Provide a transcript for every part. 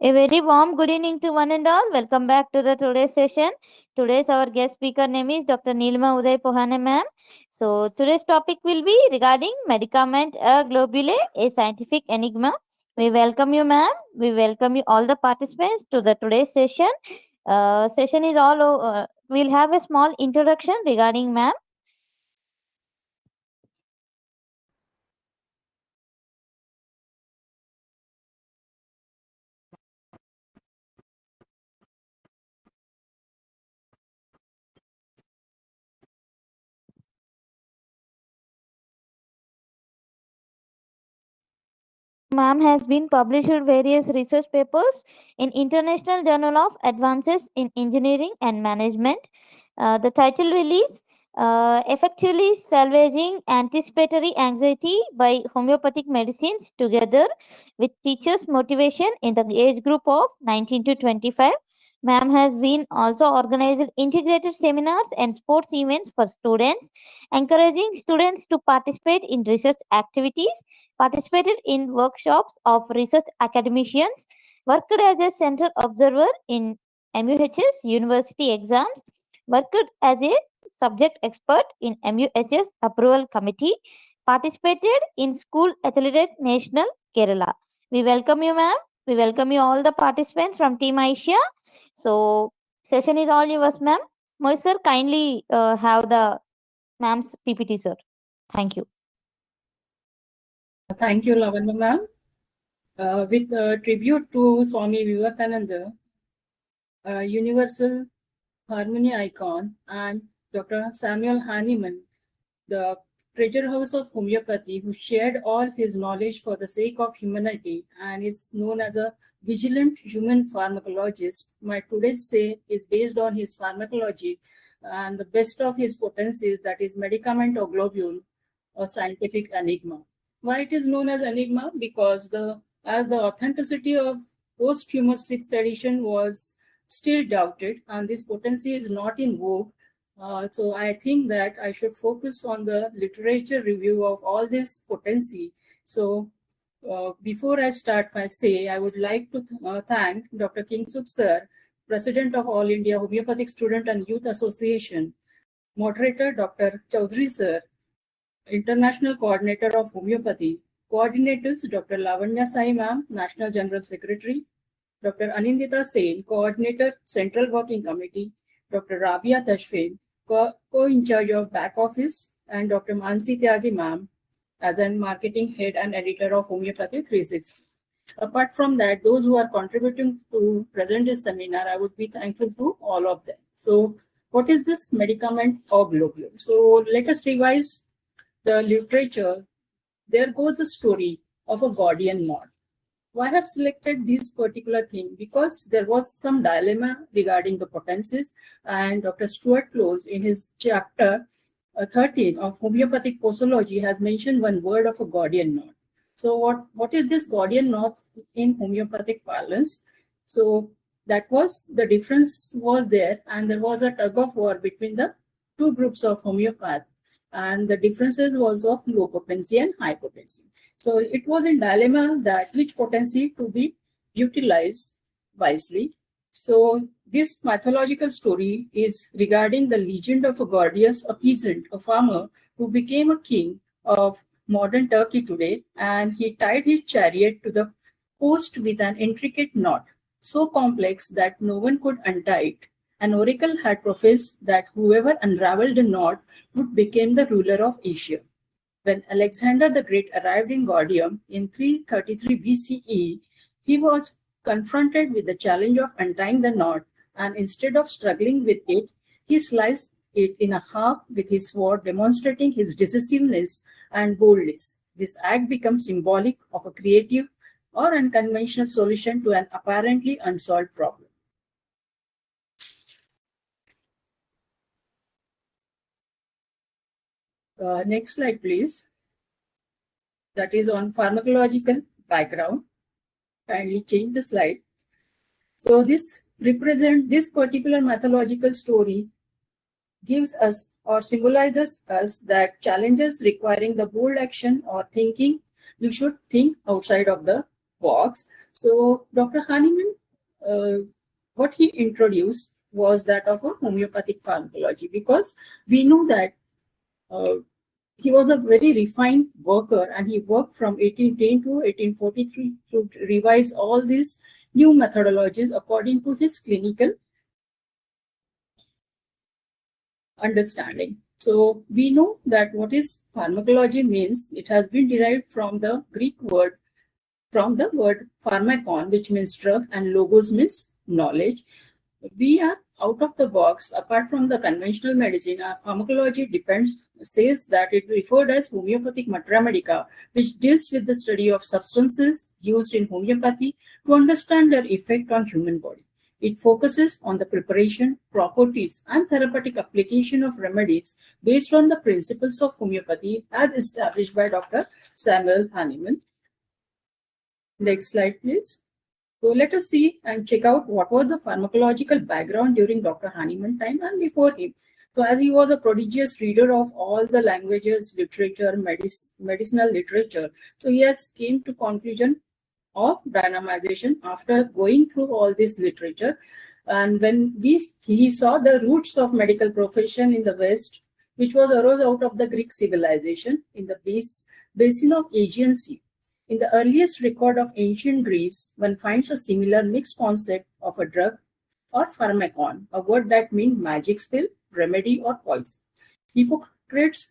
A very warm good evening to one and all. Welcome back to the today's session. Today's our guest speaker name is Dr. Nilima Uday Pohane ma'am. So today's topic will be regarding Medicament, a Globule, a scientific enigma. We welcome you ma'am. We welcome you all the participants to the today's session. Session is all over. We'll have a small introduction regarding ma'am. Ma'am has been published various research papers in International Journal of Advances in Engineering and Management. The title release effectively salvaging anticipatory anxiety by homeopathic medicines together with teachers' motivation in the age group of 19 to 25. Ma'am has been also organized integrated seminars and sports events for students, encouraging students to participate in research activities, participated in workshops of research academicians, worked as a central observer in MUHS university exams, worked as a subject expert in MUHS approval committee, participated in school athlete national Kerala. We welcome you, ma'am. We welcome you all the participants from Team Aisha. So, session is all yours, ma'am. Mohit sir, kindly have the ma'am's PPT, sir. Thank you. Thank you, Lavanya ma'am. With a tribute to Swami Vivekananda, a universal harmony icon, and Dr. Samuel Hahnemann, the treasure house of homeopathy, who shared all his knowledge for the sake of humanity and is known as a vigilant human pharmacologist. My today's say is based on his pharmacology and the best of his potencies, that is medicament or globule, a scientific enigma. Why it is known as enigma? Because as the authenticity of posthumous 6th edition was still doubted and this potency is not in vogue, so I think that I should focus on the literature review of all this potency. So before I start my say, I would like to thank Dr. Kingsuk sir, President of All India Homeopathic Student and Youth Association, moderator Dr. Chaudhary sir, International Coordinator of Homeopathy, coordinators Dr. Lavanya Sai ma'am, National General Secretary, Dr. Anindita Sen, Coordinator, Central Working Committee, Dr. Rabia Tashfin, co-in charge of back office, and Dr. Mansi Tyagi ma'am as an marketing head and editor of Homeopathy 360. Apart from that, those who are contributing to present this seminar, I would be thankful to all of them. So what is this medicament or globule? So let us revise the literature. There goes a story of a Gordian knot. Why I have selected this particular thing? Because there was some dilemma regarding the potencies, and Dr. Stuart Close in his chapter 13 of homeopathic posology has mentioned one word of a Gordian knot. So what is this Gordian knot in homeopathic parlance? So that was the difference was there, and there was a tug of war between the two groups of homeopaths, and the differences was of low potency and high potency. So it was in dilemma that which potency to be utilized wisely. So this mythological story is regarding the legend of a Gordius, a peasant, a farmer who became a king of modern Turkey today, and he tied his chariot to the post with an intricate knot, so complex that no one could untie it. An oracle had professed that whoever unraveled the knot would become the ruler of Asia. When Alexander the Great arrived in Gordium in 333 BCE, he was confronted with the challenge of untying the knot, and instead of struggling with it, he sliced it in half with his sword, demonstrating his decisiveness and boldness. This act becomes symbolic of a creative or unconventional solution to an apparently unsolved problem. Next slide, please. That is on pharmacological background. Kindly change the slide. So this particular mythological story gives us or symbolizes us that challenges requiring the bold action or thinking, you should think outside of the box. So Dr. Hahnemann, what he introduced was that of a homeopathic pharmacology, because we know that uh, he was a very refined worker, and he worked from 1810 to 1843 to revise all these new methodologies according to his clinical understanding. So we know that what is pharmacology means. It has been derived from the Greek word, from the word pharmakon, which means drug, and logos means knowledge. We are out of the box. Apart from the conventional medicine, our pharmacology says that it referred as homeopathic matra medica, which deals with the study of substances used in homeopathy to understand their effect on human body. It focuses on the preparation, properties, and therapeutic application of remedies based on the principles of homeopathy as established by Dr. Samuel Hahnemann. Next slide, please. So let us see and check out what was the pharmacological background during Dr. Hahnemann time and before him. So as he was a prodigious reader of all the languages, literature, medicinal literature, so he has came to conclusion of dynamization after going through all this literature. And when he saw the roots of medical profession in the West, which was arose out of the Greek civilization in the basin of Aegean Sea. In the earliest record of ancient Greece, one finds a similar mixed concept of a drug or pharmakon, a word that means magic spell, remedy, or poison. Hippocrates,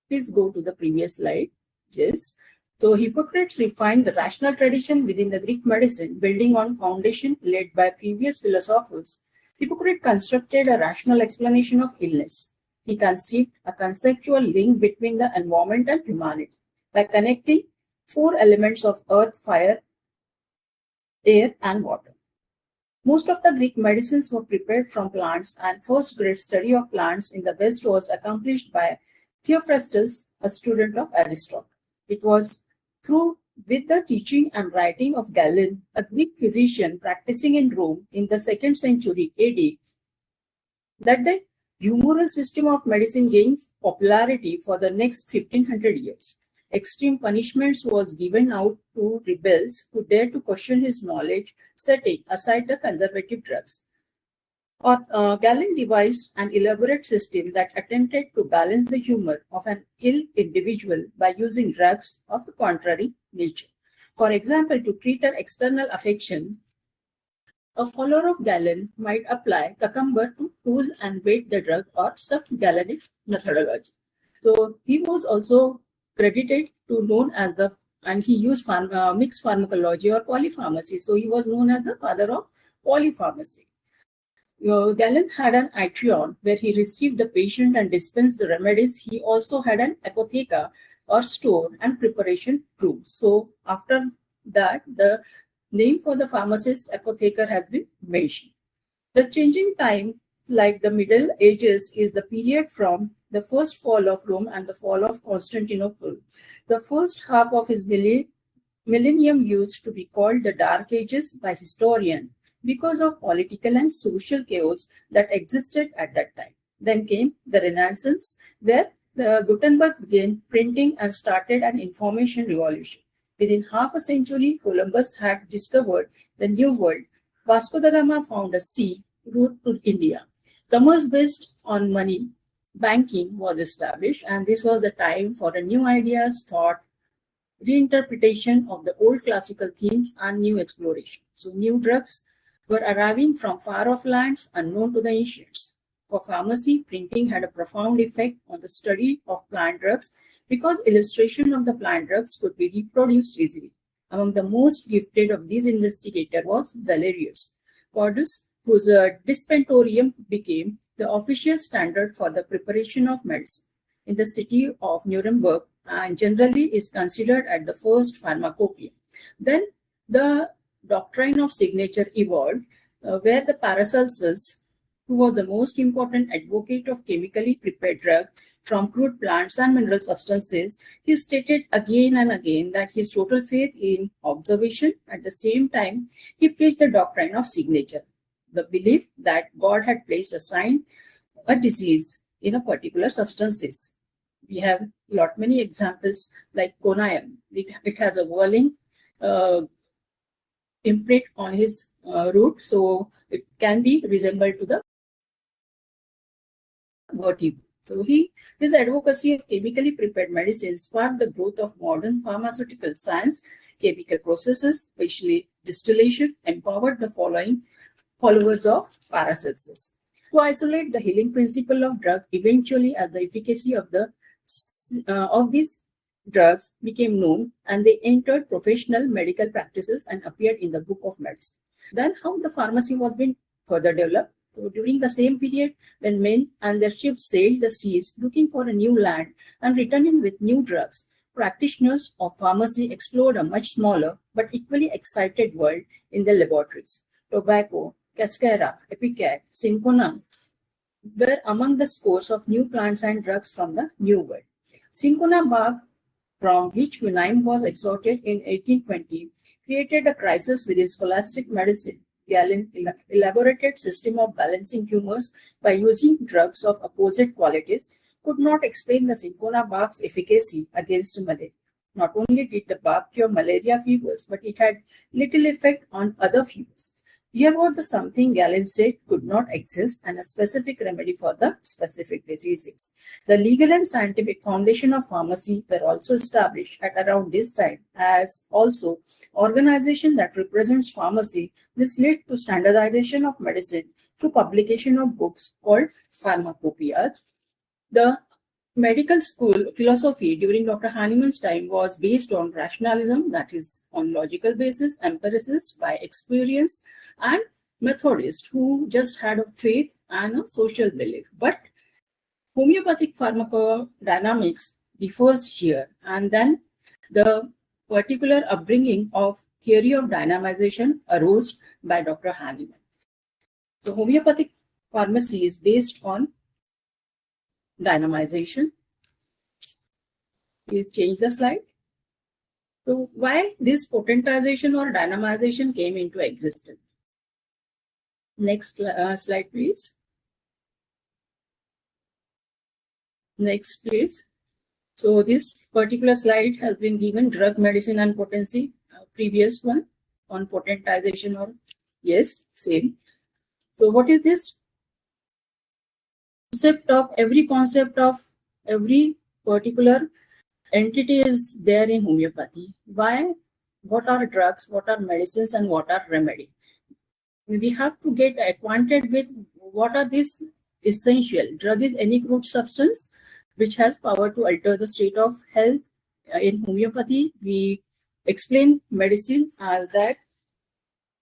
please go to the previous slide. Yes. So Hippocrates refined the rational tradition within the Greek medicine, building on foundation laid by previous philosophers. Hippocrates constructed a rational explanation of illness. He conceived a conceptual link between the environment and humanity by connecting four elements of earth, fire, air, and water. Most of the Greek medicines were prepared from plants, and first great study of plants in the West was accomplished by Theophrastus, a student of Aristotle. It was through with the teaching and writing of Galen, a Greek physician practicing in Rome in the 2nd century AD, that the humoral system of medicine gained popularity for the next 1500 years. Extreme punishments was given out to rebels who dared to question his knowledge, setting aside the conservative drugs. Galen devised an elaborate system that attempted to balance the humor of an ill individual by using drugs of a contrary nature. For example, to treat an external affection, a follower of Galen might apply cucumber to cool and bait the drug, or sub-Galenic methodology. So he was also credited to known as and he used mixed pharmacology or polypharmacy. So he was known as the father of polypharmacy. Galen had an atrion where he received the patient and dispensed the remedies. He also had an apotheca or store and preparation room. So after that, the name for the pharmacist apotheker has been mentioned. The changing time, like the Middle Ages, is the period from the first fall of Rome and the fall of Constantinople. The first half of his millennium used to be called the Dark Ages by historians because of political and social chaos that existed at that time. Then came the Renaissance, where Gutenberg began printing and started an information revolution. Within half a century, Columbus had discovered the New World. Vasco da Gama found a sea route to India. Commerce based on money, banking was established, and this was the time for the new ideas, thought, reinterpretation of the old classical themes, and new exploration. So new drugs were arriving from far-off lands unknown to the ancients. For pharmacy, printing had a profound effect on the study of plant drugs because illustration of the plant drugs could be reproduced easily. Among the most gifted of these investigators was Valerius Cordus, whose dispentorium became the official standard for the preparation of medicine in the city of Nuremberg, and generally is considered as the first pharmacopoeia. Then the doctrine of signature evolved, where the Paracelsus, who was the most important advocate of chemically prepared drugs from crude plants and mineral substances, he stated again and again that his total faith in observation. At the same time, he preached the doctrine of signature, the belief that God had placed a sign, a disease in a particular substances. We have many examples like conium. It has a whirling imprint on his root, so it can be resembled to the vertebrae. So his advocacy of chemically prepared medicine sparked the growth of modern pharmaceutical science. Chemical processes, especially distillation, empowered the followers of Paracelsus to isolate the healing principle of drug. Eventually, as the efficacy of these drugs became known, and they entered professional medical practices and appeared in the book of medicine. Then how the pharmacy was being further developed. So during the same period, when men and their ships sailed the seas looking for a new land and returning with new drugs, practitioners of pharmacy explored a much smaller but equally excited world in their laboratories. Tobacco, cascara, ipecac, cinchona were among the scores of new plants and drugs from the New World. Cinchona bark, from which quinine was extracted in 1820, created a crisis within scholastic medicine. Galen elaborated system of balancing humors by using drugs of opposite qualities could not explain the cinchona bark's efficacy against malaria. Not only did the bark cure malaria fevers, but it had little effect on other fevers. Here was the something Galen said could not exist, and a specific remedy for the specific diseases. The legal and scientific foundation of pharmacy were also established at around this time, as also organization that represents pharmacy. This led to standardization of medicine through publication of books called pharmacopoeias. The medical school philosophy during Dr. Hahnemann's time was based on rationalism, that is, on logical basis, empiricists by experience, and Methodists who just had a faith and a social belief. But homeopathic pharmacodynamics differs here, and then the particular upbringing of theory of dynamization arose by Dr. Hahnemann. So homeopathic pharmacy is based on dynamization. Please change the slide. So why this potentization or dynamization came into existence? Next slide, please. Next, please. So this particular slide has been given drug, medicine, and potency. Previous one on potentization, or yes, same. So what is this concept of every particular entity is there in homeopathy? Why? What are drugs, what are medicines, and what are remedy? We have to get acquainted with what are these essential. Drug is any crude substance which has power to alter the state of health. In homeopathy, we explain medicine as that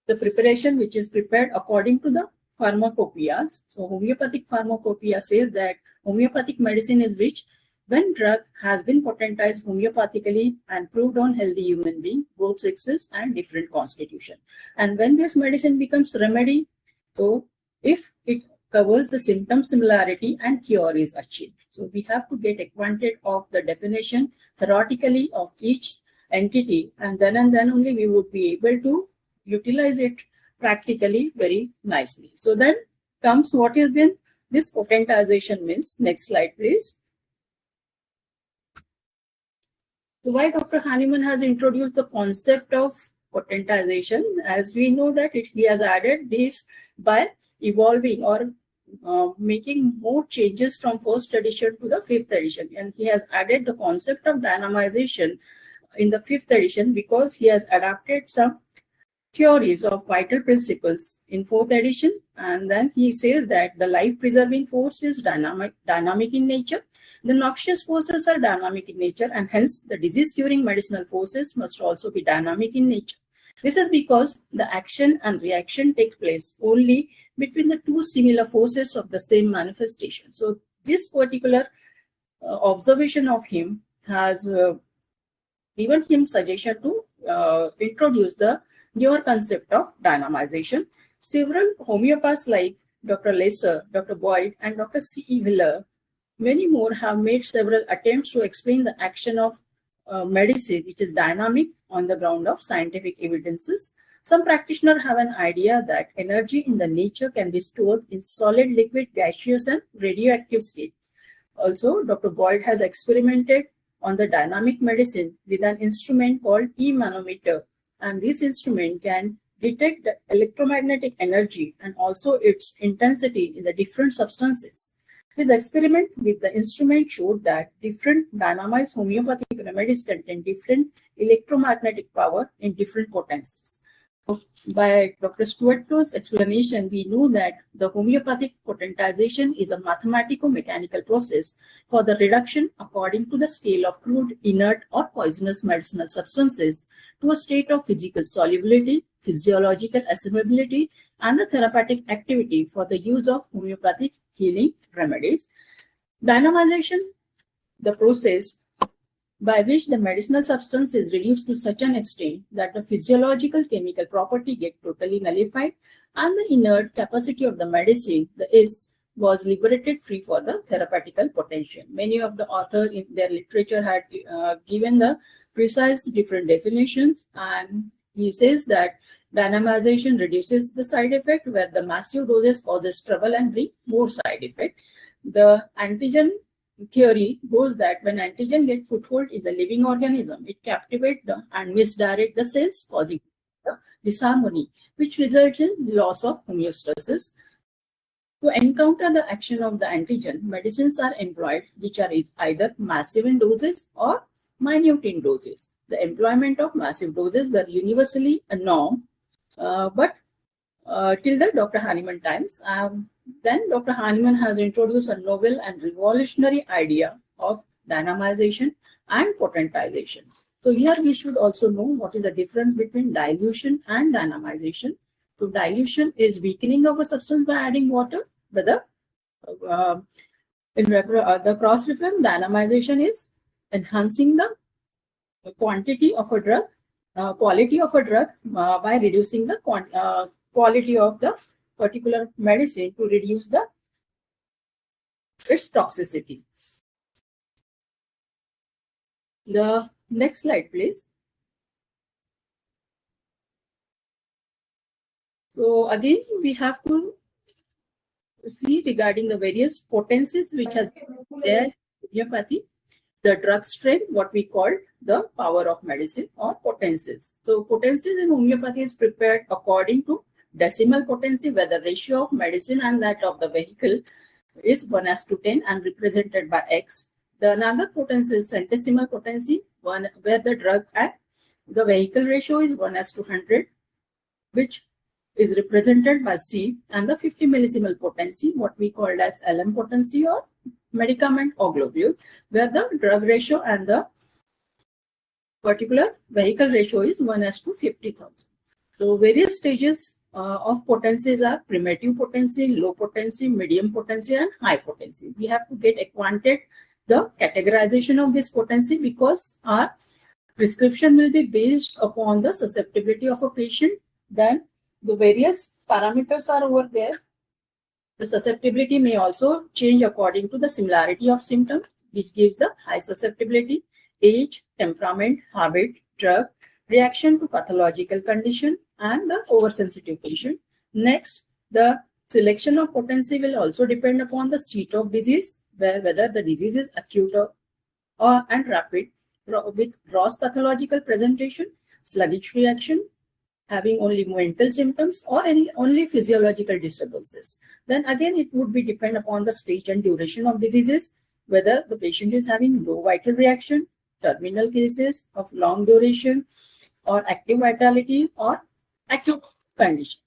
the preparation which is prepared according to the pharmacopoeias. So homeopathic pharmacopoeia says that homeopathic medicine is which, when drug has been potentized homeopathically and proved on healthy human being, both sexes and different constitution. And when this medicine becomes remedy, so if it covers the symptom similarity and cure is achieved. So we have to get acquainted of the definition theoretically of each entity, and then only we would be able to utilize it practically very nicely. So then comes what is then this potentization means. Next slide, please. So why Dr. Hahnemann has introduced the concept of potentization? As we know that he has added this by evolving or making more changes from first edition to the fifth edition, and he has added the concept of dynamization in the fifth edition because he has adapted some theories of vital principles in fourth edition, and then he says that the life-preserving force is dynamic in nature. The noxious forces are dynamic in nature, and hence the disease-curing medicinal forces must also be dynamic in nature. This is because the action and reaction take place only between the two similar forces of the same manifestation. So this particular observation of him has given him suggestion to introduce the newer concept of dynamization. Several homeopaths like Dr. Lesser, Dr. Boyd, and Dr. C.E. Wheeler, many more have made several attempts to explain the action of medicine, which is dynamic on the ground of scientific evidences. Some practitioners have an idea that energy in the nature can be stored in solid, liquid, gaseous, and radioactive state. Also, Dr. Boyd has experimented on the dynamic medicine with an instrument called E-manometer, and this instrument can detect the electromagnetic energy and also its intensity in the different substances. This experiment with the instrument showed that different dynamized homeopathic remedies contain different electromagnetic power in different potencies. By Dr. Stuart Flow's explanation, we know that the homeopathic potentization is a mathematico-mechanical process for the reduction according to the scale of crude, inert, or poisonous medicinal substances to a state of physical solubility, physiological assimilability, and the therapeutic activity for the use of homeopathic healing remedies. Dynamization, the process by which the medicinal substance is reduced to such an extent that the physiological chemical property get totally nullified and the inert capacity of the medicine, the S, was liberated free for the therapeutical potential. Many of the authors in their literature had given the precise different definitions, and he says that dynamization reduces the side effect where the massive doses causes trouble and bring more side effect. The antigen theory goes that when antigen get foothold in the living organism, it captivates and misdirect the cells, causing the disharmony, which results in loss of homeostasis. To encounter the action of the antigen, medicines are employed which are either massive in doses or minute in doses. The employment of massive doses were universally a norm, but till the Dr. Hahnemann times. Then Dr. Hahnemann has introduced a novel and revolutionary idea of dynamization and potentization. So here we should also know what is the difference between dilution and dynamization. So dilution is weakening of a substance by adding water, but the cross-reference dynamization is enhancing the quantity of a drug, quality of a drug by reducing the quality of the particular medicine to reduce its toxicity. The next slide, please. So again, we have to see regarding the various potencies which has there in homeopathy. The drug strength, what we call the power of medicine or potencies. So potencies in homeopathy is prepared according to decimal potency, where the ratio of medicine and that of the vehicle is 1:10 and represented by X. The another potency is centesimal potency, where the drug and the vehicle ratio is 1:100, which is represented by C, and the 50 millisimal potency, what we call as LM potency or medicament or globule, where the drug ratio and the particular vehicle ratio is 1:50,000. So various stages of potencies are primitive potency, low potency, medium potency, and high potency. We have to get acquainted the categorization of this potency because our prescription will be based upon the susceptibility of a patient. Then the various parameters are over there. The susceptibility may also change according to the similarity of symptoms, which gives the high susceptibility, age, temperament, habit, drug, reaction to pathological condition, and the oversensitive patient. Next, the selection of potency will also depend upon the seat of disease, whether the disease is acute and rapid with gross pathological presentation, sluggish reaction, having only mental symptoms, or only physiological disturbances. Then again, it would be depend upon the stage and duration of diseases, whether the patient is having low vital reaction, terminal cases of long duration, or active vitality, or acute condition.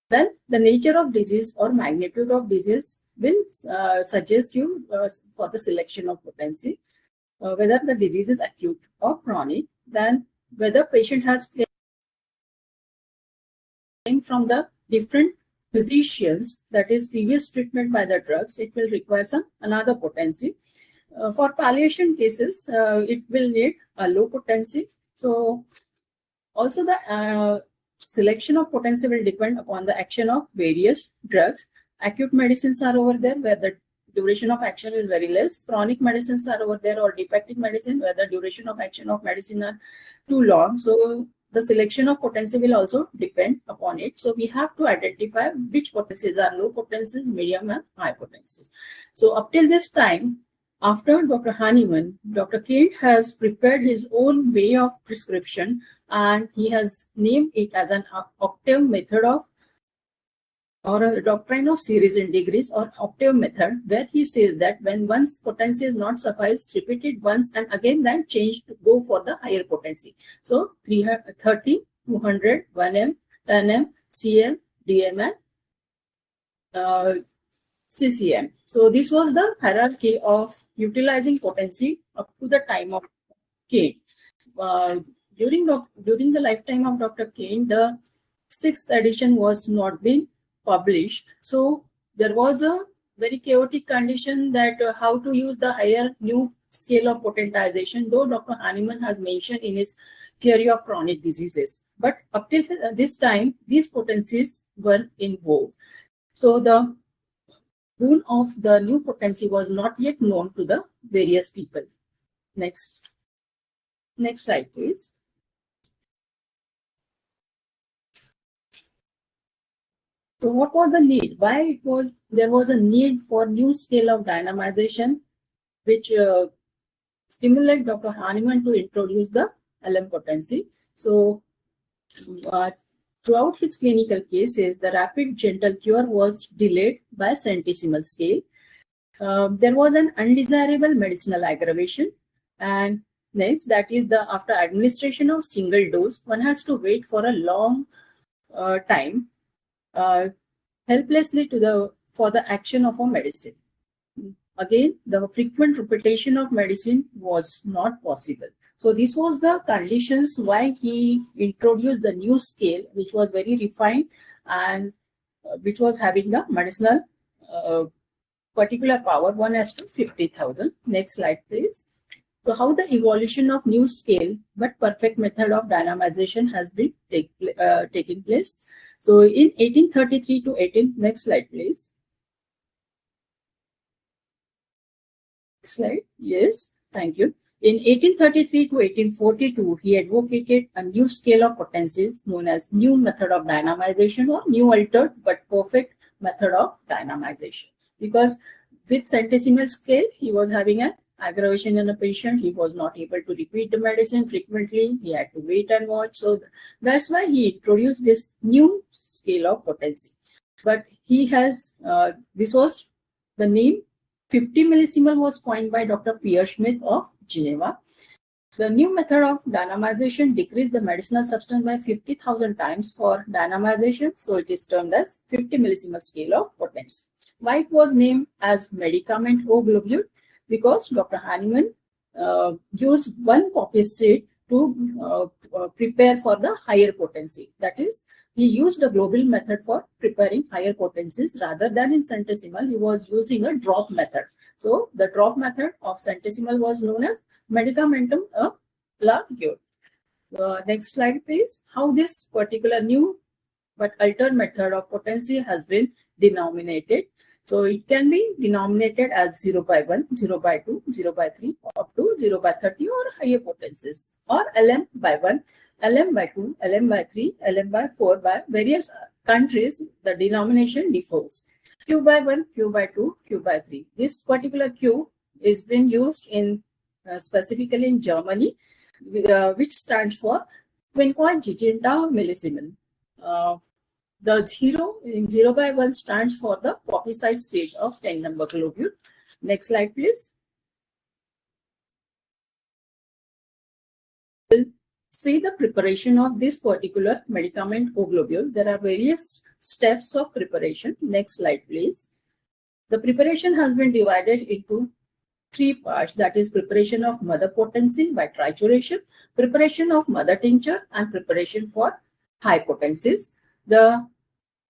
Then the nature of disease or magnitude of disease will suggest you for the selection of potency, whether the disease is acute or chronic, then whether patient has claimed from the different physicians, that is previous treatment by the drugs, it will require some another potency. For palliation cases, it will need a low potency. So also the selection of potency will depend upon the action of various drugs. Acute medicines are over there where the duration of action is very less. Chronic medicines are over there, or defective medicine where the duration of action of medicine are too long. So the selection of potency will also depend upon it. So we have to identify which potencies are low potencies, medium, and high potencies. So up till this time, After Dr. Hahnemann, Dr. Kane has prepared his own way of prescription, and he has named it as an octave method of, or a doctrine of series in degrees, or octave method, where he says that when one's potency is not suffice, repeat it once and again, then change to go for the higher potency. So 30, 200, 1M, 10M, CM, DM, and CCM. So this was the hierarchy of utilizing potency up to the time of Kane. During the lifetime of Dr. Kane, the 6th edition was not being published. So there was a very chaotic condition that how to use the higher new scale of potentization, though Dr. Hahnemann has mentioned in his theory of chronic diseases. But up till this time, these potencies were in vogue. So the rule of the new potency was not yet known to the various people. Next slide, please. So what was the need? Why there was a need for new scale of dynamization, which stimulated Dr. Hahnemann to introduce the LM potency. So throughout his clinical cases, the rapid gentle cure was delayed by centesimal scale. There was an undesirable medicinal aggravation, and next, that is the after administration of single dose, one has to wait for a long time helplessly for the action of a medicine. Again, the frequent repetition of medicine was not possible. So this was the conditions why he introduced the new scale, which was very refined and which was having the medicinal particular power 1:50,000. Next slide, please. So how the evolution of new scale but perfect method of dynamization has been taking place. So in 1833 to 18, next slide, please. Next slide. Yes, thank you. In 1833 to 1842, he advocated a new scale of potencies known as new method of dynamization, or new altered but perfect method of dynamization. Because with centesimal scale, he was having an aggravation in a patient. He was not able to repeat the medicine frequently. He had to wait and watch. So that's why he introduced this new scale of potency. But he has, this was the name 50 millisimal was coined by Dr. Pierre Schmidt of Geneva. The new method of dynamization decreased the medicinal substance by 50,000 times for dynamization. So it is termed as 50 millisimal scale of potency. Why it was named as Medicament or Globule? Because Dr. Hahnemann used one poppy seed to prepare for the higher potency. That is, he used the Globule method for preparing higher potencies rather than in centesimal. He was using a drop method. So the drop method of centesimal was known as Medicamentum la cure. Next slide, please. How this particular new but altered method of potency has been denominated. So it can be denominated as 0/1, 0/2, 0/3, up to 0/30 or higher potencies, or LM/1, LM/2, LM/3, LM/4. By various countries, the denomination differs. Q/1, Q/2, Q/3. This particular Q is being used in specifically in Germany, which stands for quinquaginta millisimen. The 0/1 stands for the poppy size seed of 10 number globule. Next slide, please. We'll see the preparation of this particular medicament or globule. There are various steps of preparation. Next slide, please. The preparation has been divided into 3 parts, that is preparation of mother potency by trituration, preparation of mother tincture, and preparation for high potencies. The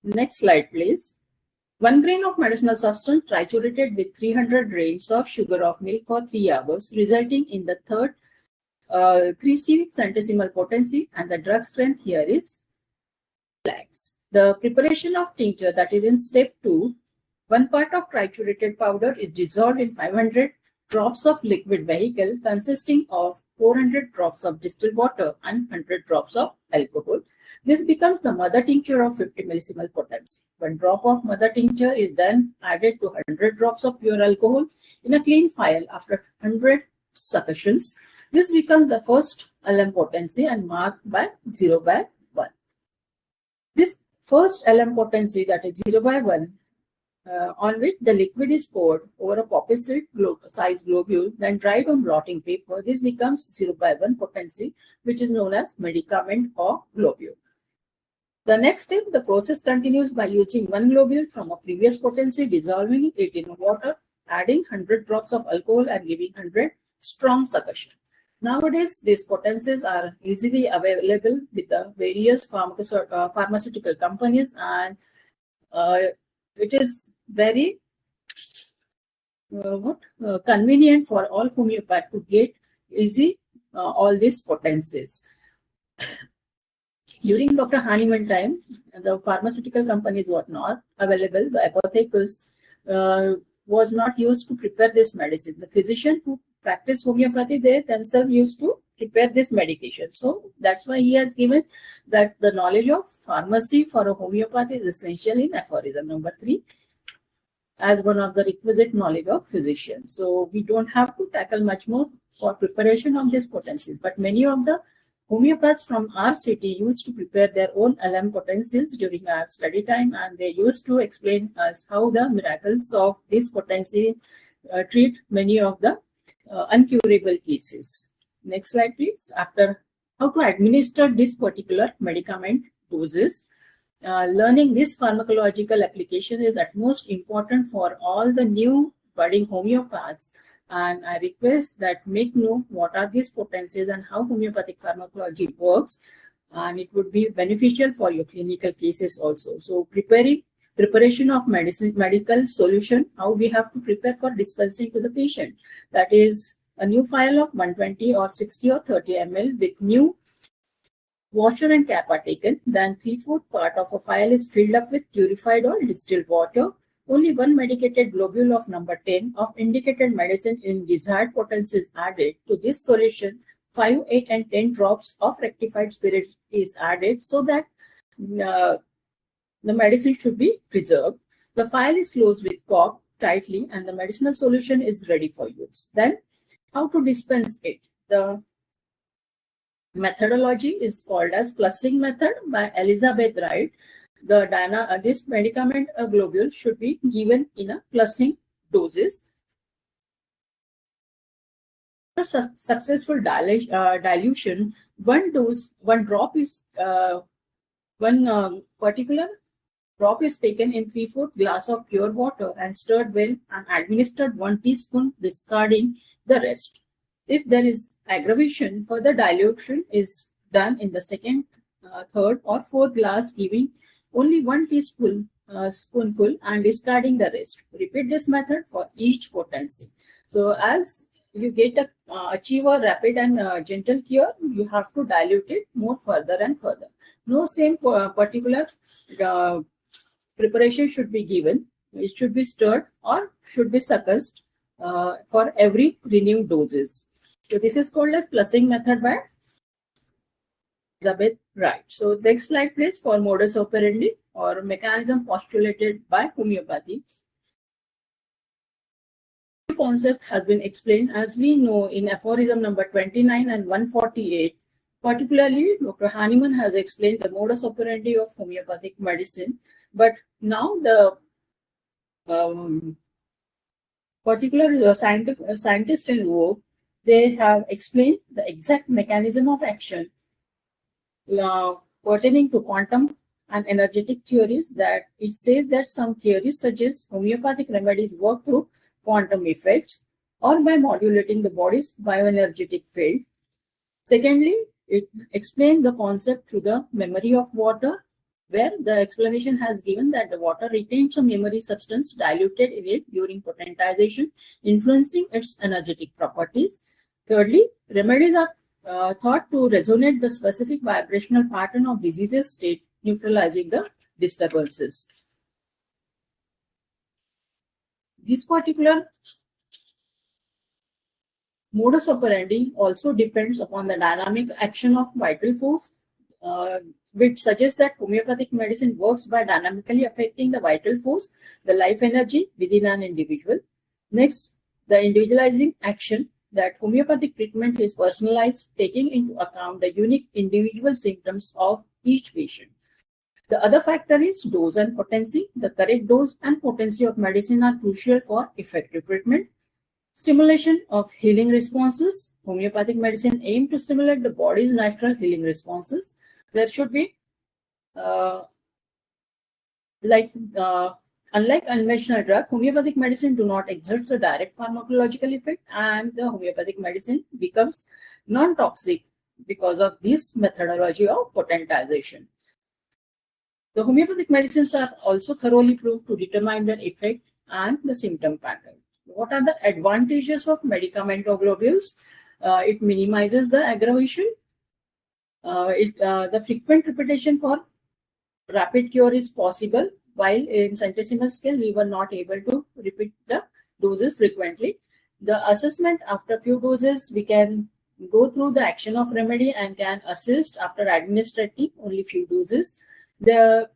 next slide, please. 1 grain of medicinal substance triturated with 300 grains of sugar of milk for 3 hours, resulting in the third 3C centesimal potency, and the drug strength here is lakhs. The preparation of tincture, that is in step 2, 1 part of triturated powder is dissolved in 500 drops of liquid vehicle consisting of 400 drops of distilled water and 100 drops of alcohol. This becomes the mother tincture of 50 millisiemens potency. One drop of mother tincture is then added to 100 drops of pure alcohol in a clean phial after 100 succussions. This becomes the first LM potency and marked by 0 by 1. This first LM potency, that is 0 by 1, on which the liquid is poured over a poppy seed size globule, then dried on blotting paper. This becomes 0 by 1 potency, which is known as medicament or globule. The next step, the process continues by using one globule from a previous potency, dissolving it in water, adding 100 drops of alcohol and giving 100 strong succussion. Nowadays, these potencies are easily available with the various pharmaceutical companies, and it is very convenient for all homeopath to get easy all these potencies. During Dr. Hahnemann time, the pharmaceutical companies were not available. The apothecars was not used to prepare this medicine. The physician who practice homeopathy, they themselves used to prepare this medication. So that's why he has given that the knowledge of pharmacy for a homeopathy is essential in aphorism number 3 as one of the requisite knowledge of physician. So we don't have to tackle much more for preparation of this potencies, but many of the homeopaths from our city used to prepare their own LM potencies during our study time, and they used to explain us how the miracles of this potency treat many of the uncurable cases. Next slide, please. After how to administer this particular medicament doses, learning this pharmacological application is utmost important for all the new budding homeopaths. And I request that make know what are these potencies and how homeopathic pharmacology works, and it would be beneficial for your clinical cases also. So preparation of medical solution, how we have to prepare for dispensing to the patient. That is a new phial of 120 or 60 or 30 ml with new washer and cap are taken. Then 3/4 part of a phial is filled up with purified or distilled water. Only one medicated globule of number 10 of indicated medicine in desired potency is added. To this solution, 5, 8 and 10 drops of rectified spirit is added so that the medicine should be preserved. The phial is closed with cork tightly and the medicinal solution is ready for use. Then how to dispense it? The methodology is called as plussing method by Elizabeth Wright. This medicament globule should be given in a plussing doses. After successful dilution, one particular drop is taken in 3/4 glass of pure water and stirred well and administered 1 teaspoon, discarding the rest. If there is aggravation, further dilution is done in the second, third or fourth glass, giving only 1 spoonful and discarding the rest. Repeat this method for each potency. So as you achieve a rapid and gentle cure, you have to dilute it more further and further. No same particular preparation should be given. It should be stirred or should be succussed for every renewed doses. So this is called as plussing method by Elizabeth Wright. So next slide, please, for modus operandi or mechanism postulated by homeopathy. The concept has been explained as we know in aphorism number 29 and 148. Particularly, Dr. Hahnemann has explained the modus operandi of homeopathic medicine, but now the particular scientist in vogue, they have explained the exact mechanism of action pertaining to quantum and energetic theories. That it says that some theories suggest homeopathic remedies work through quantum effects or by modulating the body's bioenergetic field. Secondly, it explains the concept through the memory of water, where the explanation has given that the water retains a memory substance diluted in it during potentization, influencing its energetic properties. Thirdly, remedies are thought to resonate the specific vibrational pattern of disease's state, neutralizing the disturbances. This particular modus operandi also depends upon the dynamic action of vital force which suggests that homeopathic medicine works by dynamically affecting the vital force, the life energy within an individual. Next, the individualizing action, that homeopathic treatment is personalized, taking into account the unique individual symptoms of each patient. The other factor is dose and potency. The correct dose and potency of medicine are crucial for effective treatment. Stimulation of healing responses. Homeopathic medicine aims to stimulate the body's natural healing responses. There should be, unlike conventional drug, homeopathic medicine do not exert a direct pharmacological effect, and the homeopathic medicine becomes non-toxic because of this methodology of potentization. The homeopathic medicines are also thoroughly proved to determine their effect and the symptom pattern. What are the advantages of medicament or globules? It minimizes the aggravation. The frequent repetition for rapid cure is possible, while in centesimal scale we were not able to repeat the doses frequently. The assessment after few doses, we can go through the action of remedy and can assist after administering only few doses. The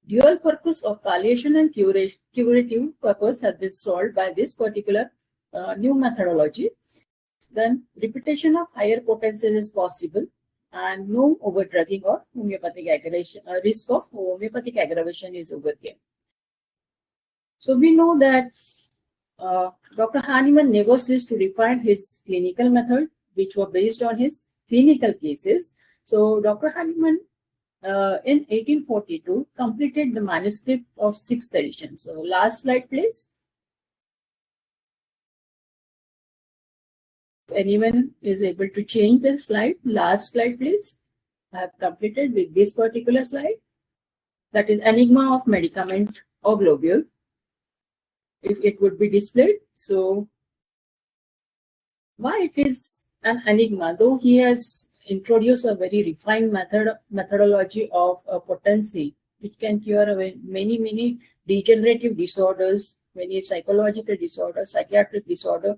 dual purpose of palliation and curative purpose has been solved by this particular new methodology. Then repetition of higher potencies is possible, and no overdrugging or homeopathic aggravation, risk of homeopathic aggravation is overcame. So we know that Dr. Hahnemann never ceased to refine his clinical method, which were based on his clinical cases. So Dr. Hahnemann in 1842 completed the manuscript of 6th edition. So last slide, please. If anyone is able to change the slide, last slide, please. I have completed with this particular slide. That is Enigma of Medicament or Globule. If it would be displayed. So why it is an enigma, though he has introduced a very refined methodology of potency, which can cure away many degenerative disorders, many psychological disorders, psychiatric disorder,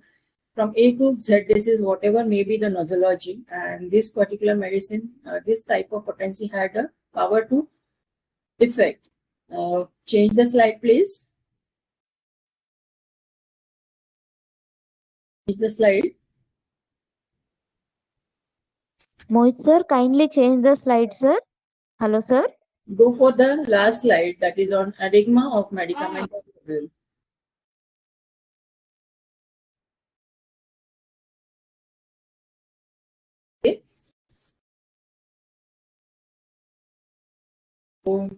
from A to Z disease, whatever may be the nosology. And this particular medicine, this type of potency had a power to effect. Change the slide, please. Change the slide. Mohit sir, kindly change the slide, sir. Hello, sir. Go for the last slide, that is on Enigma of Medicament. Okay. So,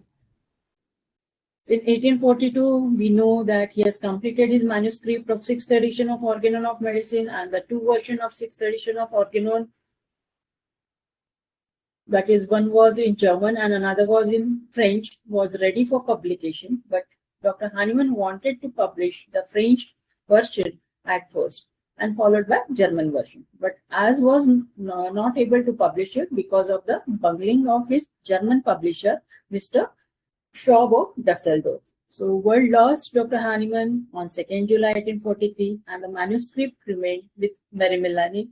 in 1842, we know that he has completed his manuscript of 6th edition of Organon of Medicine, and the 2 versions of 6th edition of Organon. That is, one was in German and another was in French, was ready for publication. But Dr. Hahnemann wanted to publish the French version at first and followed by German version. But as was not able to publish it because of the bungling of his German publisher, Mr. Schaub of Dusseldorf. So world lost Dr. Hahnemann on 2nd July 1843, and the manuscript remained with Mary Milani.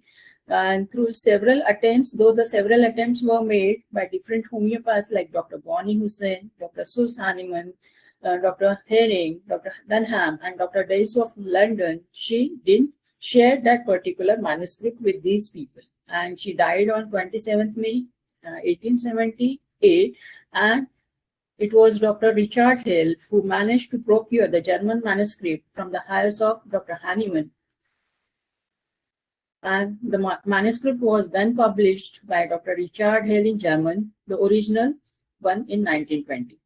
And through several attempts, though the several attempts were made by different homeopaths like Dr. Bonnie Hussein, Dr. Sus Hahnemann, Dr. Herring, Dr. Dunham, and Dr. Dace of London, she didn't share that particular manuscript with these people. And she died on 27th May 1878, and it was Dr. Richard Hale who managed to procure the German manuscript from the hands of Dr. Hahnemann. And the manuscript was then published by Dr. Richard Hale in German, the original one in 1920.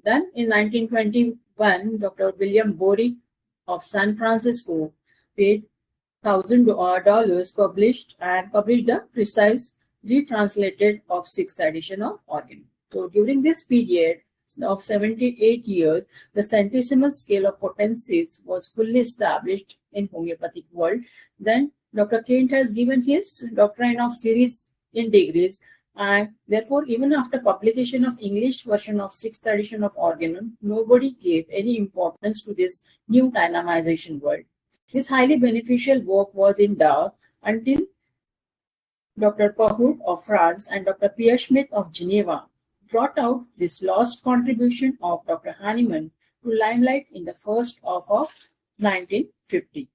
Then in 1921, Dr. William Borick of San Francisco paid $1,000 published the precise retranslated of 6th edition of Organon. So during this period of 78 years, the centesimal scale of potencies was fully established in homeopathic world. Then Dr. Kent has given his doctrine of series in degrees, and therefore even after publication of English version of 6th edition of Organon, nobody gave any importance to this new dynamization world. This highly beneficial work was in doubt until Dr. Pahout of France and Dr. Pierre Schmidt of Geneva brought out this lost contribution of Dr. Hahnemann to limelight in the first half of 1950.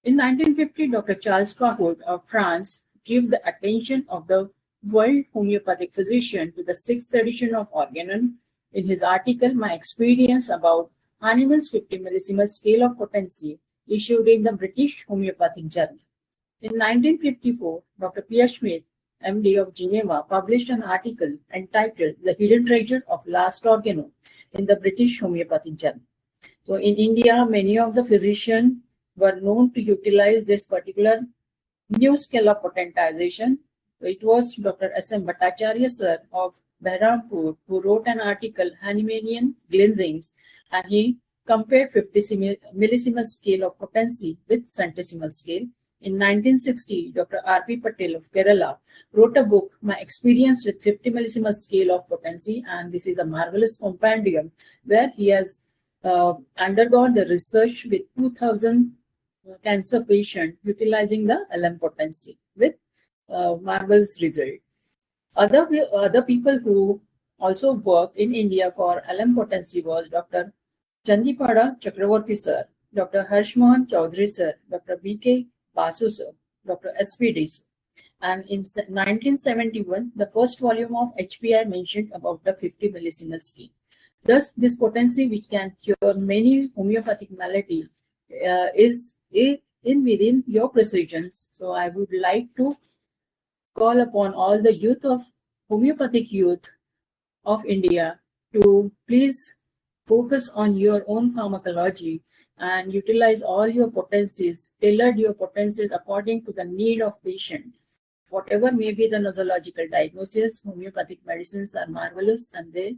In 1950, Dr. Charles Pahout of France gave the attention of the world homeopathic physician to the sixth edition of Organon in his article My Experience about Hahnemann's 50 millisimal scale of potency, issued in the British Homeopathic Journal. In 1954, Dr. Pierre Schmidt, MD of Geneva, published an article entitled The Hidden Treasure of Last Organon in the British Homeopathic Journal. So in India, many of the physicians were known to utilize this particular new scale of potentization. So it was Dr. S.M. Bhattacharya sir of Behrampur who wrote an article, Hahnemannian Cleansings, and he compared 50 millisimal scale of potency with centesimal scale. In 1960, Dr. R.P. Patel of Kerala wrote a book, My Experience with 50 millisimal scale of potency, and this is a marvelous compendium where he has undergone the research with 2,000 cancer patients utilizing the LM potency with marvelous result. Other people who also worked in India for LM potency was Dr. Chandipada Chakravarti sir, Dr. Harshmohan Chaudhary sir, Dr. B.K. Basu sir, Dr. S.P.D. sir. And in 1971, the first volume of HPI mentioned about the 50 millisimal scale. Thus, this potency, which can cure many homeopathic malady, is within your precisions. So, I would like to call upon all the youth of homeopathic youth of India to please focus on your own pharmacology and utilize all your potencies, tailored your potencies according to the need of patient. Whatever may be the nosological diagnosis, homeopathic medicines are marvelous and they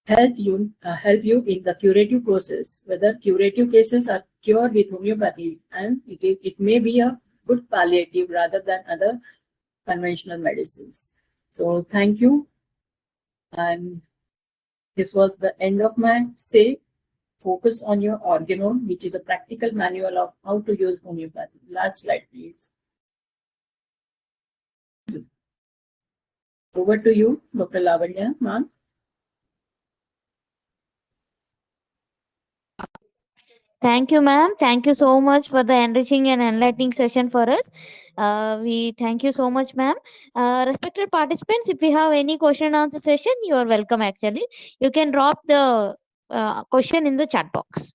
help you in the curative process. Whether curative cases are cured with homeopathy, and it may be a good palliative rather than other conventional medicines. So thank you, and this was the end of my say. Focus on your organon, which is a practical manual of how to use homeopathy. Last slide, please. Over to you, Dr. Lavanya, ma'am. Thank you, ma'am. Thank you so much for the enriching and enlightening session for us. We thank you so much, ma'am. Respected participants, if you have any question and answer session, you are welcome. Actually, you can drop the question in the chat box.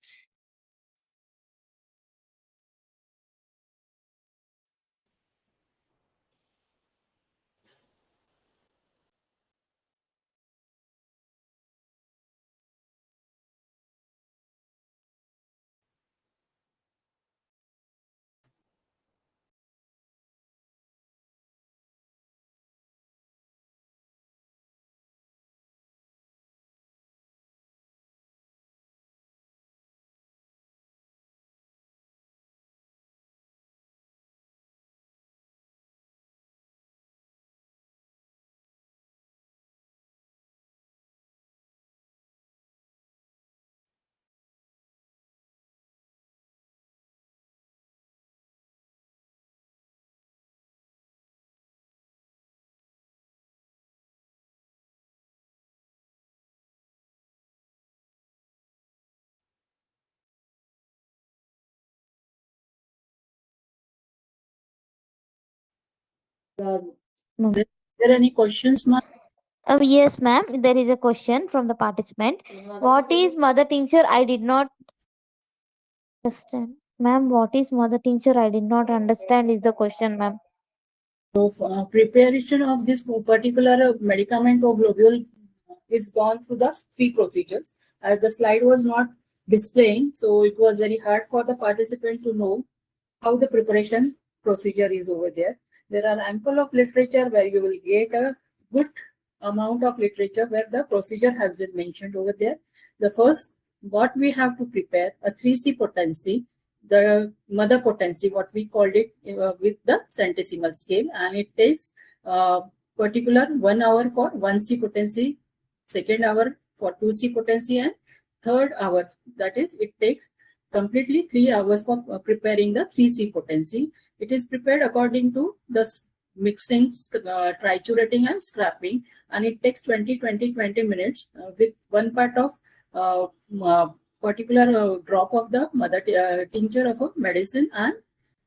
Is there any questions, ma'am? Yes, ma'am. There is a question from the participant. What is mother tincture? I did not understand. Ma'am, what is mother tincture? I did not understand is the question, ma'am. So preparation of this particular medicament or globule is gone through the 3 procedures. As the slide was not displaying, so it was very hard for the participant to know how the preparation procedure is over there. There are ample of literature where you will get a good amount of literature where the procedure has been mentioned over there. The first, what we have to prepare, a 3C potency, the mother potency, what we called it with the centesimal scale, and it takes particular 1 hour for 1C potency, second hour for 2C potency, and third hour, that is, it takes completely 3 hours for preparing the 3C potency. It is prepared according to the mixing, triturating and scrapping, and it takes 20 minutes with one part of particular drop of the mother tincture of a medicine, and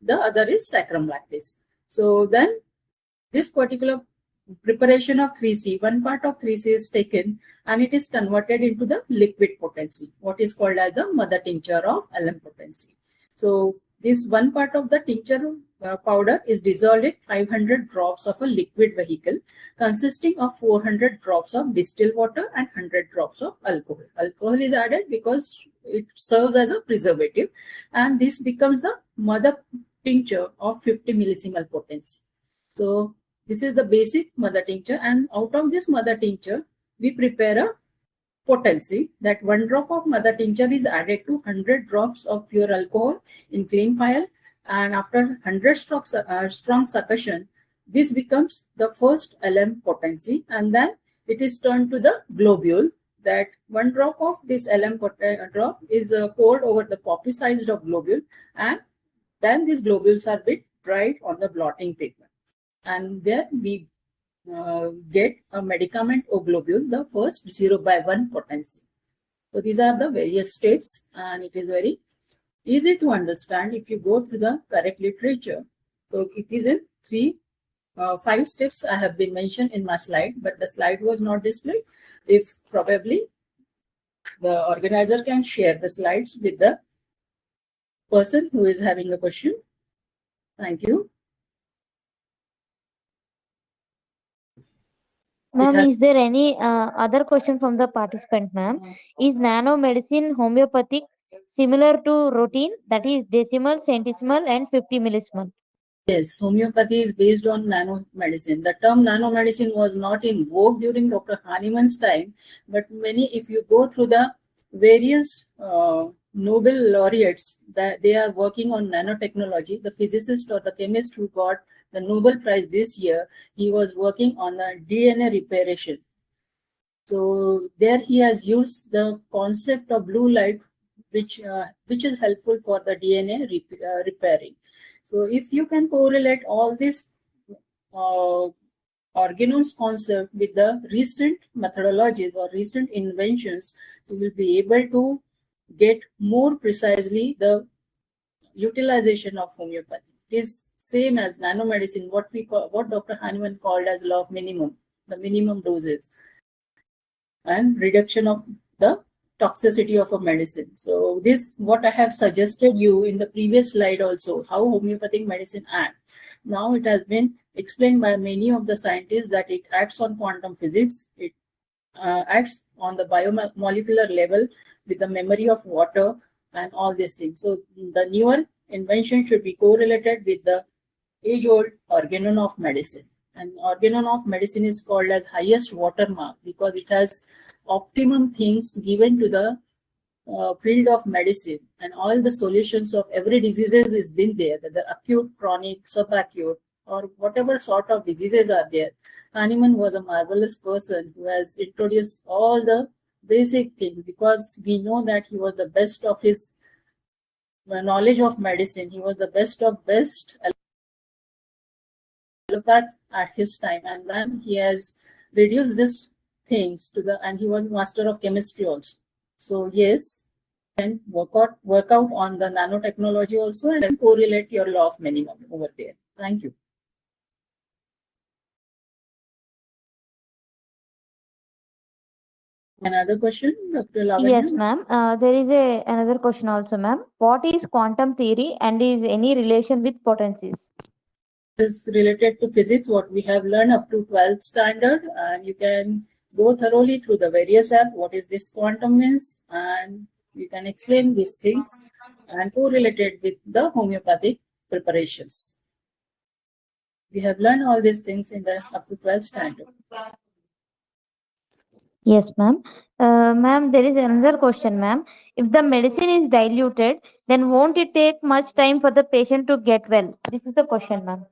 the other is sacrum lactis. So then this particular preparation of 3C, one part of 3C is taken and it is converted into the liquid potency, what is called as the mother tincture of LM potency. So this one part of the tincture powder is dissolved in 500 drops of a liquid vehicle consisting of 400 drops of distilled water and 100 drops of alcohol. Alcohol is added because it serves as a preservative, and this becomes the mother tincture of 50 millisiemens potency. So this is the basic mother tincture, and out of this mother tincture, we prepare a potency that 1 drop of mother tincture is added to 100 drops of pure alcohol in clean phial, and after 100 strong succussion, this becomes the first LM potency, and then it is turned to the globule. That 1 drop of this LM drop is poured over the poppy sized of globule, and then these globules are bit dried on the blotting paper. And there we get a medicament or globule, the first 0/1 potency. So these are the various steps, and it is very easy to understand if you go through the correct literature. So it is in 5 steps I have been mentioned in my slide, but the slide was not displayed. If probably the organizer can share the slides with the person who is having a question. Thank you. Ma'am, is there any other question from the participant, ma'am? Is nanomedicine homeopathic similar to routine, that is decimal, centesimal, and 50 millisiemens? Yes, homeopathy is based on nanomedicine. The term nanomedicine was not in vogue during Dr. Hahnemann's time, but if you go through the various Nobel laureates, that they are working on nanotechnology. The physicist or the chemist who got the Nobel Prize this year, he was working on the DNA reparation. So there he has used the concept of blue light, which is helpful for the DNA repairing. So if you can correlate all these organones concept with the recent methodologies or recent inventions, so you will be able to get more precisely the utilization of homeopathy. It is same as nanomedicine, what Dr. Hahnemann called as law of minimum, the minimum doses and reduction of the toxicity of a medicine. So this, what I have suggested you in the previous slide also, how homeopathic medicine acts. Now it has been explained by many of the scientists that it acts on quantum physics. It acts on the biomolecular level with the memory of water and all these things. So the newer invention should be correlated with the age-old organon of medicine. And organon of medicine is called as highest watermark because it has optimum things given to the field of medicine, and all the solutions of every diseases is been there, the acute, chronic, subacute, or whatever sort of diseases are there. Hahnemann was a marvelous person who has introduced all the basic things, because we know that he was the best of his knowledge of medicine. He was the best of best allopath at his time, and then he has reduced these things to the, and he was master of chemistry also. So yes, and work out on the nanotechnology also, and then correlate your law of minimum over there. Thank you. Another question, Dr. Lavanya? Yes, ma'am. There is another question also, ma'am. What is quantum theory and is any relation with potencies? Is related to physics, what we have learned up to 12th standard, and you can go thoroughly through the various app, what is this quantum means, and you can explain these things and correlated with the homeopathic preparations. We have learned all these things in the up to 12th standard. Yes, ma'am. Ma'am, there is another question, ma'am. If the medicine is diluted, then won't it take much time for the patient to get well? This is the question, ma'am.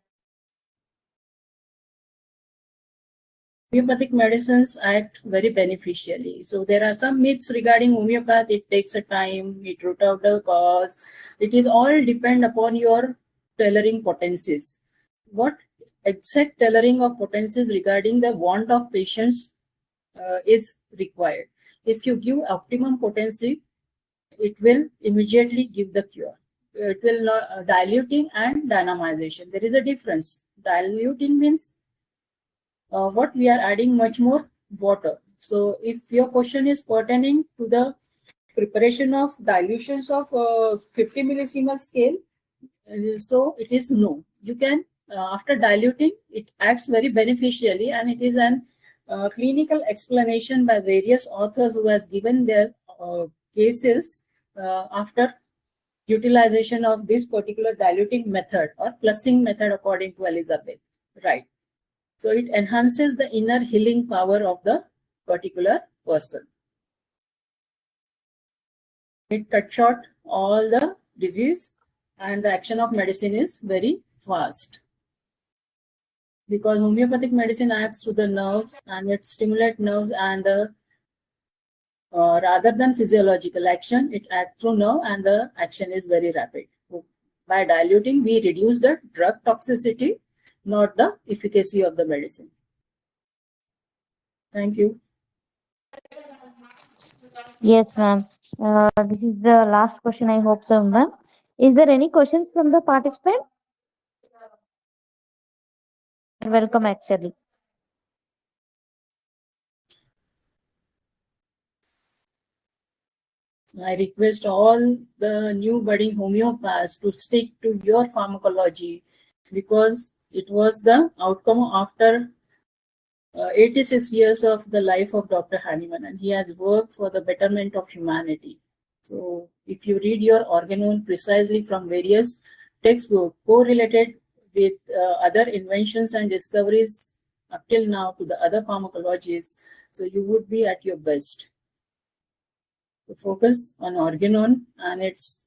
Homeopathic medicines act very beneficially. So there are some myths regarding homeopathy. It takes a time, it root out the cause. It is all depend upon your tailoring potencies. What exact tailoring of potencies regarding the want of patients is required. If you give optimum potency, it will immediately give the cure. It will not diluting and dynamization. There is a difference. Diluting means what we are adding much more water. So if your question is pertaining to the preparation of dilutions of 50 millisiemens scale, so it is no. You can after diluting, it acts very beneficially, and it is an clinical explanation by various authors who has given their cases after utilization of this particular diluting method or plussing method according to Elizabeth. Right. So it enhances the inner healing power of the particular person. It cuts short all the disease, and the action of medicine is very fast. Because homeopathic medicine acts through the nerves and it stimulates nerves, and rather than physiological action, it acts through nerve and the action is very rapid. So by diluting, we reduce the drug toxicity, not the efficacy of the medicine. Thank you. Yes, ma'am. This is the last question. I hope so, ma'am. Is there any questions from the participant? Welcome, actually. I request all the new budding homeopaths to stick to your pharmacology, because it was the outcome after 86 years of the life of Dr. Hahnemann, and he has worked for the betterment of humanity. So if you read your organon precisely from various textbooks correlated with other inventions and discoveries up till now to the other pharmacologies, so you would be at your best. To focus on organon and its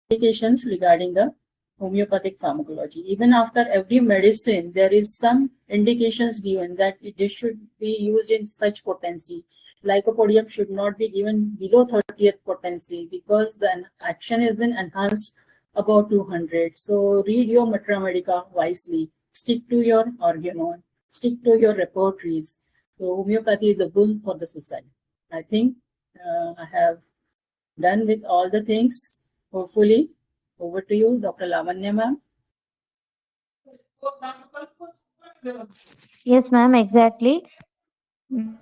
indications regarding the homeopathic pharmacology. Even after every medicine, there is some indications given that it should be used in such potency. Lycopodium should not be given below 30th potency because the action has been enhanced about 200. So read your Matra Medica wisely. Stick to your organon. Stick to your repertories. So homeopathy is a boon for the society. I think I have done with all the things. Hopefully, over to you, Dr. Lavanya ma'am. Yes, ma'am, exactly. Mm,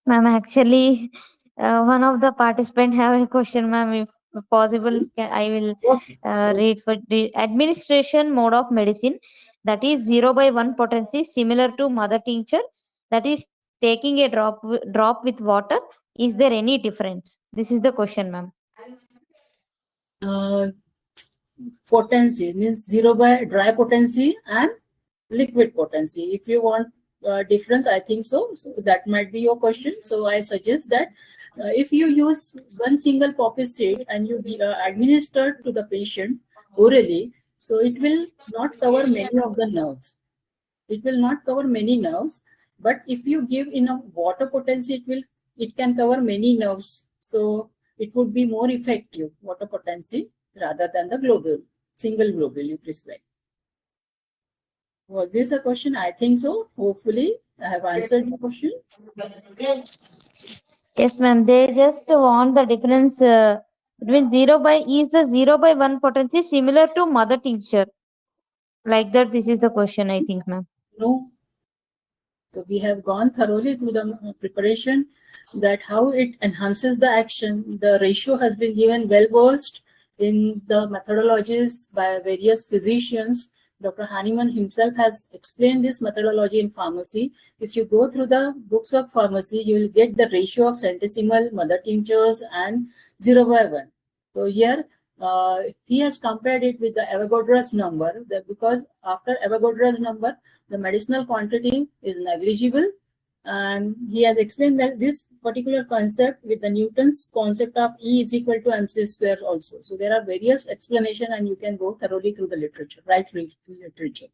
ma'am, actually, one of the participant have a question, ma'am. If possible, I will Okay. read for the administration mode of medicine. That is 0/1 potency, similar to mother tincture. That is taking a drop with water. Is there any difference? This is the question, ma'am. Uh, Potency means 0 by dry potency and liquid potency. If you want difference, I think so. So that might be your question. So I suggest that if you use one single poppy seed and you administer to the patient orally, so it will not cover many of the nerves. It will not cover many nerves, but if you give in a water potency, it can cover many nerves. So it would be more effective water potency rather than the globule, single globule you prescribe. Was this a question? I think so. Hopefully, I have answered your question. Yes, ma'am. They just want the difference between 0/1 potency similar to mother tincture. Like that, this is the question, I think, ma'am. No. So we have gone thoroughly through the preparation, that how it enhances the action. The ratio has been given well versed in the methodologies by various physicians. Dr. Hahnemann himself has explained this methodology in pharmacy. If you go through the books of pharmacy, you will get the ratio of centesimal, mother tinctures, and 0/1. So here he has compared it with the Avogadro's number, because after Avogadro's number, the medicinal quantity is negligible, and he has explained that this particular concept with the Newton's concept of E is equal to mc square also. So there are various explanations, and you can go thoroughly through the literature, literature.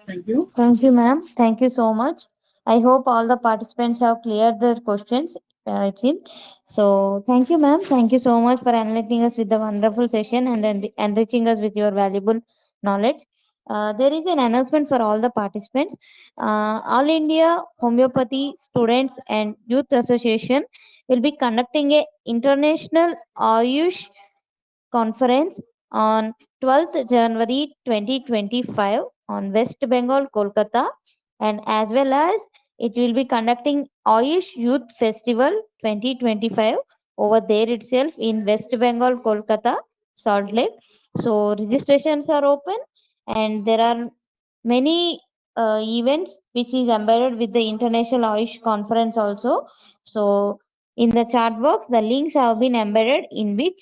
Thank you. Thank you, ma'am. Thank you so much. I hope all the participants have cleared their questions. it seems. So thank you, ma'am. Thank you so much for enlightening us with the wonderful session and enriching us with your valuable knowledge. There is an announcement for all the participants. All India Homeopathy Students and Youth Association will be conducting a international Ayush conference on 12th January 2025 on West Bengal, Kolkata, and as well as it will be conducting Ayush Youth Festival 2025 over there itself in West Bengal, Kolkata, Salt Lake. So registrations are open, and there are many events which is embedded with the International Ayush Conference also. So in the chat box, the links have been embedded in which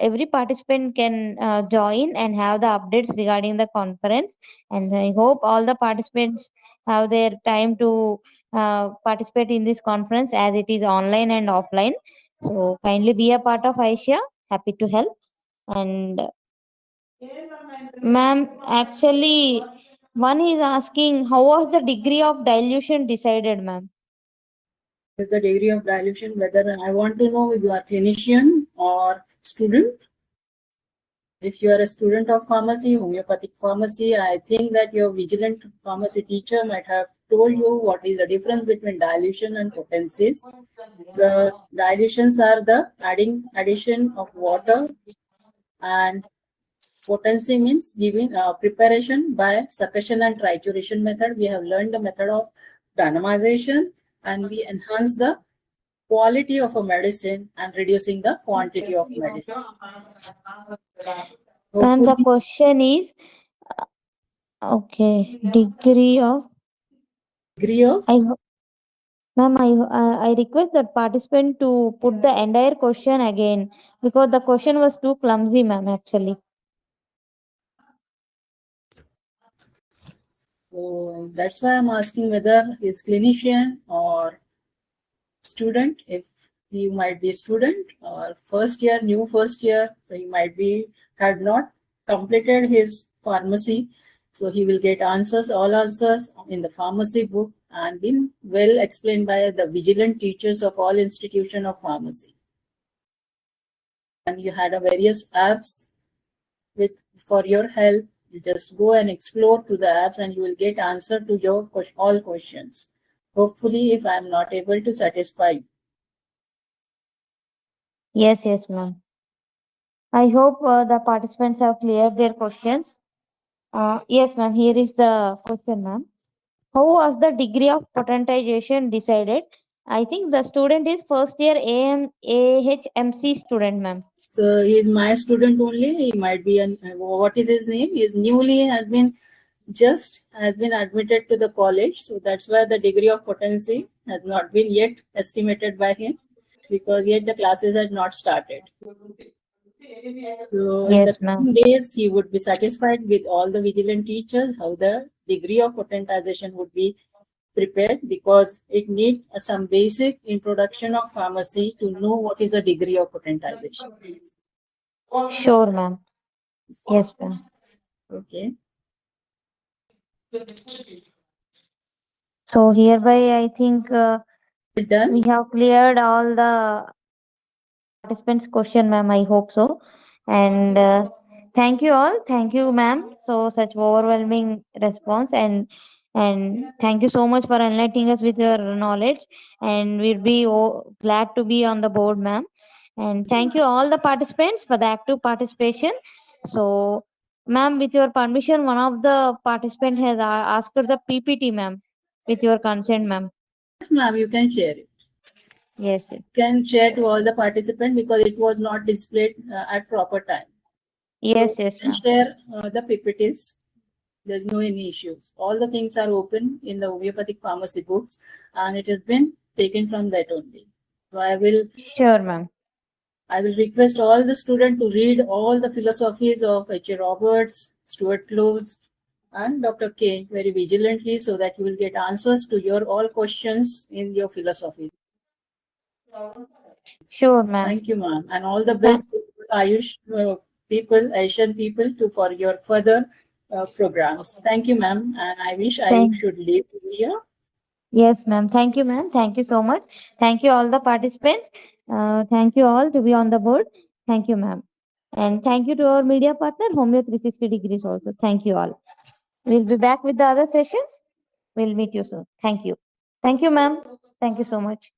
every participant can join and have the updates regarding the conference. And I hope all the participants have their time to participate in this conference as it is online and offline. So kindly be a part of Aisha. Happy to help. And ma'am, actually, one is asking how was the degree of dilution decided, ma'am? Is the degree of dilution, whether I want to know if you are clinician or student. If you are a student of pharmacy, homeopathic pharmacy, I think that your vigilant pharmacy teacher might have told you what is the difference between dilution and potencies. The dilutions are the addition of water, and potency means giving preparation by succussion and trituration method. We have learned the method of dynamization, and we enhance the quality of a medicine and reducing the quantity of medicine. And the Hopefully, question is okay, degree of degree of I ma'am, I request that participant to put the entire question again because the question was too clumsy, ma'am. Actually, so that's why I'm asking whether he's clinician or student. If he might be student or first year, new first year, so he might be had not completed his pharmacy, so he will get answers, all answers in the pharmacy book and been well explained by the vigilant teachers of all institution of pharmacy. And you had a various apps with for your help. You just go and explore through the apps and you will get answer to your all questions. Hopefully, if I am not able to satisfy you. yes, ma'am. I hope the participants have cleared their questions. Yes, ma'am. Here is the question, ma'am. How was the degree of potentization decided? I think the student is first year AHMC student, ma'am. So he is my student only. He might be an what is his name? He is newly has been admitted to the college. So that's why the degree of potency has not been yet estimated by him, because yet the classes had not started. So in the Yes, ma'am. coming days, he would be satisfied with all the vigilant teachers how the degree of potentization would be prepared, because it needs some basic introduction of pharmacy to know what is the degree of potentization. Sure, ma'am. Yes, ma'am. Okay. So hereby, I think Done. we have cleared all the participants' question, ma'am. I hope so. And thank you all. Thank you, ma'am. So such overwhelming response, and thank you so much for enlightening us with your knowledge. And we'll be glad to be on the board, ma'am. And thank you all the participants for the active participation. So, ma'am, with your permission, one of the participant has asked for the PPT, ma'am. With your consent, ma'am. Yes, ma'am, you can share it. Yes. You can share to all the participants because it was not displayed at proper time. So Yes, you yes, can ma'am. share the PPTs. There's no any issues. All the things are open in the homeopathic pharmacy books, and it has been taken from that only. So Sure, ma'am. I will request all the students to read all the philosophies of H.A. Roberts, Stuart Close, and Dr. Kane very vigilantly, so that you will get answers to your all questions in your philosophy. Sure, ma'am. Thank you, ma'am, and all the best to Ayush people, Asian people, to for your further programs. Thank you, ma'am, and I wish I Thank should leave here. Yes, ma'am. Thank you, ma'am. Thank you so much. Thank you, all the participants. Thank you all to be on the board. Thank you, ma'am. And thank you to our media partner, Homeo 360 Degrees also. Thank you all. We'll be back with the other sessions. We'll meet you soon. Thank you. Thank you, ma'am. Thank you so much.